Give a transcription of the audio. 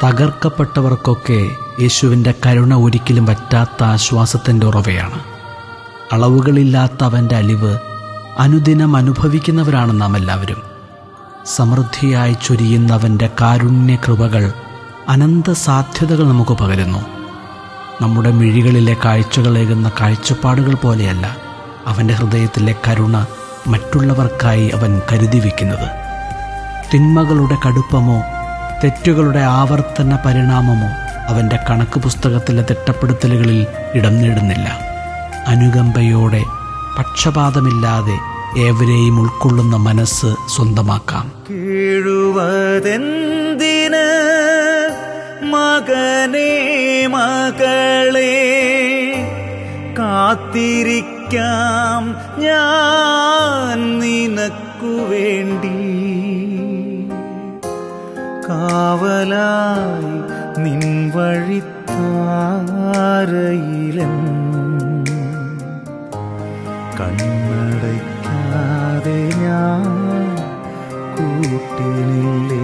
തകർക്കപ്പെട്ടവർക്കൊക്കെ യേശുവിൻ്റെ കരുണ ഒരിക്കലും പറ്റാത്ത ആശ്വാസത്തിൻ്റെ ഉറവയാണ്. അളവുകളില്ലാത്ത അവൻ്റെ അലിവ് അനുദിനം അനുഭവിക്കുന്നവരാണ് നാം എല്ലാവരും. സമൃദ്ധിയായി ചൊരിയുന്നവൻ്റെ കാരുണ്യകൃപകൾ അനന്ത സാധ്യതകൾ നമുക്ക് പകരുന്നു. നമ്മുടെ മിഴികളിലെ കാഴ്ചകളേകുന്ന കാഴ്ചപ്പാടുകൾ പോലെയല്ല അവൻ്റെ ഹൃദയത്തിലെ കരുണ മറ്റുള്ളവർക്കായി അവൻ കരുതി വയ്ക്കുന്നത്. തിന്മകളുടെ കടുപ്പമോ തെറ്റുകളുടെ ആവർത്തന പരിണാമമോ അവൻ്റെ കണക്ക് പുസ്തകത്തിലെ തിട്ടപ്പെടുത്തലുകളിൽ ഇടം നേടുന്നില്ല. അനുകമ്പയോടെ പക്ഷപാതമില്ലാതെ ഏവരെയും ഉൾക്കൊള്ളുന്ന മനസ്സ് സ്വന്തമാക്കാം. കീഴുവതെന്തിന് മകനേ മകളെ, കാത്തിരിക്കാം ഞാൻ നിനക്കു വേണ്ടി, കാവലായി നിൻ വഴിത്താരയിലെന്നും കണ്ണടയ്ക്കാതെ ഞാൻ കൂട്ടിനില്ലേ.